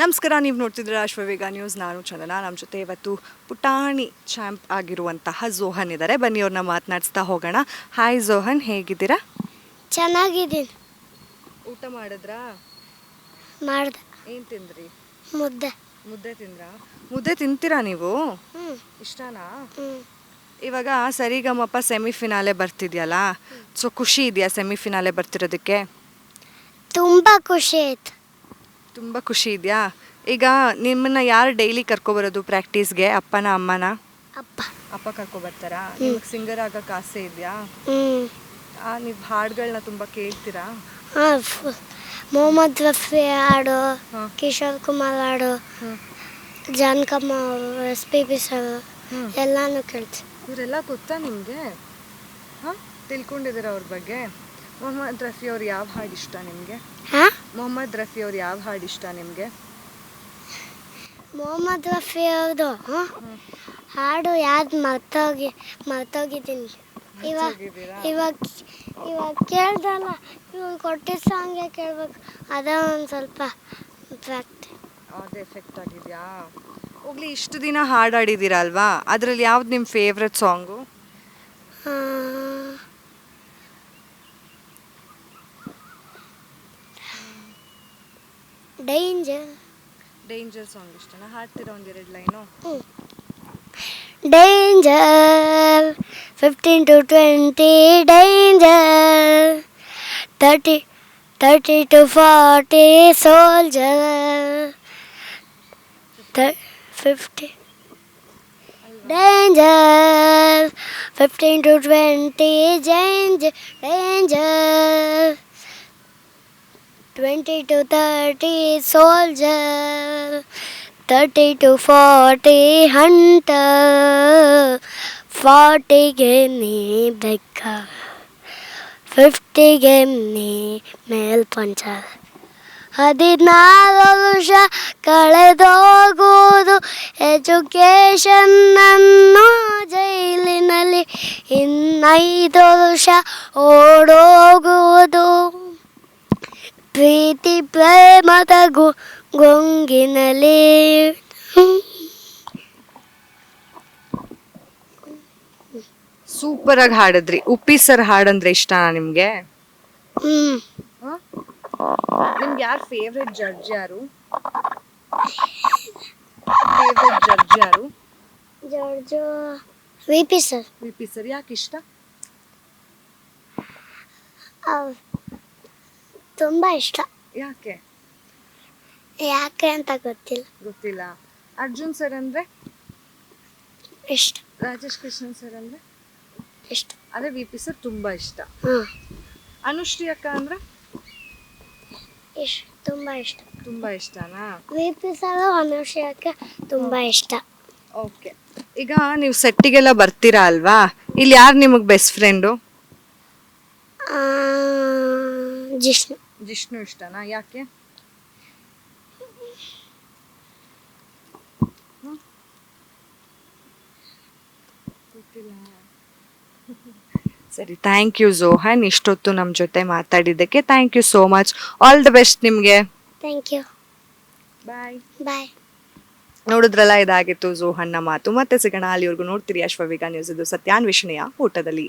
ನಮಸ್ಕಾರ, ನೀವು ನೋಡ್ತಿದ್ರೆ ಅಶ್ವವೇಗ ನ್ಯೂಸ್. ನಾನು ಚಂದನ. ನಮ್ಮ ಜೊತೆ ಇವತ್ತು ಪುಟಾಣಿ ಚಾಂಪ್ ಆಗಿರುವಂತಹ ಝೋಹನ್ ಇದ್ದಾರೆ. ಬನ್ನಿ ಅವ್ರನ್ನ ಮಾತನಾಡಿಸ್ತಾ ಹೋಗೋಣ. ಹಾಯ್ ಝೋಹನ್, ಹೇಗಿದ್ದೀರಾ? ಚೆನ್ನಾಗಿದ್ದೀನಿ. ಊಟ ಮಾಡಿದ್ರಾ? ಮಾಡ್ದೆ. ಏನು ತಿಂದ್ರಿ? ಮುದ್ದೆ. ಮುದ್ದೆ ತಿಂದ್ರಾ? ಮುದ್ದೆ ತಿಂತೀರಾ ನೀವು? ಇಷ್ಟನಾ? ಇವಾಗ ಸರಿಗಮಪ ಸೆಮಿಫಿನಾಲೆ ಬರ್ತಿದೆಯಲ್ಲ, ಸೊ ಖುಷಿ ಇದೆಯಾ ಸೆಮಿಫಿನಾಲೆ ಬರ್ತಿರೋದಕ್ಕೆ? ತುಂಬ ಖುಷಿ ಆಯ್ತು. ತುಂಬ ಖುಷಿ ಇದೆಯಾ? ಈಗ ನಿಮ್ಮನ್ನ ಯಾರು ಡೈಲಿ ಕರ್ಕೊಬರೋದು ಪ್ರಾಕ್ಟೀಸ್ಗೆ? ಅಪ್ಪನ ಅಮ್ಮನ? ಅಪ್ಪ ಕರ್ಕೊಬರ್ತಾರಾ? ನಿಮಗೆ ಸಿಂಗರ್ ಆಗಕ್ಕೆ ಆಸೆ ಇದೆಯಾ? ನೀವು ಹಾಡುಗಳನ್ನ ತುಂಬ ಕೇಳ್ತೀರಾ? ಮೊಹಮ್ಮದ್ ರಫಿ ಹಾಡು, ಕಿಶೋರ್ ಕುಮಾರ್ ಹಾಡು, ಜಾನಕಮ್ಮ, SPB ಸರ್ ಎಲ್ಲಾನು ಕೇಳ್ತೀನಿ. ಇವರೆಲ್ಲ ಗೊತ್ತಾ ನಿಮಗೆ? ಹಾಂ, ತಿಳ್ಕೊಂಡಿದ್ದೀರಾ ಅವ್ರ ಬಗ್ಗೆ? ಮೊಹಮ್ಮದ್ ರಫಿ ಅವ್ರು ಯಾವ ಹಾಡು ಇಷ್ಟ ನಿಮಗೆ? ಮೊಹಮ್ಮದ್ ರಫಿ ಅವ್ರು ಯಾವ ಹಾಡು ಇಷ್ಟ ನಿಮಗೆ? ಮೊಹಮ್ಮದ್ ರಫಿ ಅವ್ರದ್ದು ಹಾಡು ಯಾವ್ದು ಮರ್ತೋಗಿದ್ದೀನಿ. ಇವಾಗ ಕೇಳ್ದಲ್ಲ, ಇವ್ರು ಕೊಟ್ಟಿದ್ದ ಸಾಂಗೇ ಕೇಳ್ಬೇಕು. ಅದೇ ಒಂದು ಸ್ವಲ್ಪ ಅದು ಎಫೆಕ್ಟ್ ಆಗಿದೆಯಾ? ಹೋಗ್ಲಿ, ಇಷ್ಟು ದಿನ ಹಾಡಾಡಿದ್ದೀರಾ ಅಲ್ವಾ, ಅದರಲ್ಲಿ ಯಾವ್ದು ನಿಮ್ಮ ಫೇವ್ರೆಟ್ ಸಾಂಗು? ಡೇಂಜರ್ ಸಾಂಗ್ ಇಷ್ಟನಾ? ಹಾಡ್ತೀರಾ ಒಂದೆರಡು line? Danger 15 to 20, danger 30 to 40, soldier 50. Danger 15 to 20, danger 20 to 30, soldier 30 to 40, hunter 40ಗೆ ನೀ ಬೆಕ್ಕ, 50ಗೆ ನೀ ಮೇಲ್ಪಂಚರ್. 14 ವರ್ಷ ಕಳೆದೋಗುವುದು ಎಜುಕೇಷನ್ನನ್ನು ಜೈಲಿನಲ್ಲಿ, 5 ವರ್ಷ ಓಡೋಗುವುದು ಪ್ರೀತಿ ಪ್ರೇಮದ ಗೊಂಗಿನಲ್ಲಿ. ಸೂಪರ್ ಆಗಿ ಹಾಡಿದ್ರಿ. ಉಪ್ಪಿ ಸರ್ ಹಾಡಂದ್ರೆ ಇಷ್ಟನಾ ನಿಮ್ಗೆ? ನಿಮ್ಗೆ ಯಾರು ಫೇವ್ರೆಟ್ ಜಡ್ಜ್ ಯಾರು? Judge VP sir. VP sir ಯಾಕೆ ಇಷ್ಟ? ತುಂಬ ಇಷ್ಟ. ಯಾಕೆ ಅಂತ ಗೊತ್ತಿಲ್ಲ. ಅರ್ಜುನ್ ಸರ್ ಅಂದ್ರೆ ಇಷ್ಟ. ರಾಜೇಶ್ ಕೃಷ್ಣನ್ ಸರ್ ಅಂದ್ರೆ ಇಷ್ಟ. ಅದೇ VP ಸರ್ ತುಂಬಾ ಇಷ್ಟ. ಅನುಶ್ರೀ ಅಕ್ಕ ಅಂದ್ರೆ ತುಂಬಾ ಇಷ್ಟನಾ? VP ಸರ್, ಅನುಶ್ರೀ ಅಕ್ಕ ತುಂಬಾ ಇಷ್ಟ. ಓಕೆ, ಈಗ ನೀವು ಸೆಟ್ಟಿಗೆಲ್ಲ ಬರ್ತೀರಾ ಅಲ್ವಾ, ಇಲ್ಲಿ ಯಾರು ನಿಮಗೆ ಬೆಸ್ಟ್ ಫ್ರೆಂಡು? ಜಿಷ್ಣು ಇಷ್ಟನಾ? ಯಾಕೆ? ಸರಿ, ಥ್ಯಾಂಕ್ ಯು ಝೋಹನ್. ಇಷ್ಟೊತ್ತು ನಮ್ಮ ಜೊತೆ ಮಾತಾಡಿದ್ದಕ್ಕೆ thank you so much. All the best ನಿಮಗೆ. Thank you. ಬಾಯ್. ನೋಡಿದ್ರಲ್ಲ, ಇದಾಗಿತ್ತು ಝೋಹನ್ನ ಮಾತು. ಮತ್ತೆ ಸಿಗೋಣ. ಅಲ್ಲಿವರೆಗೂ ನೋಡ್ತೀರಿ ಅಶ್ವವೇಗ ನ್ಯೂಸ್. ಇದು ಸತ್ಯಾನ್ವೇಷಣೆಯ ಊಟದಲ್ಲಿ.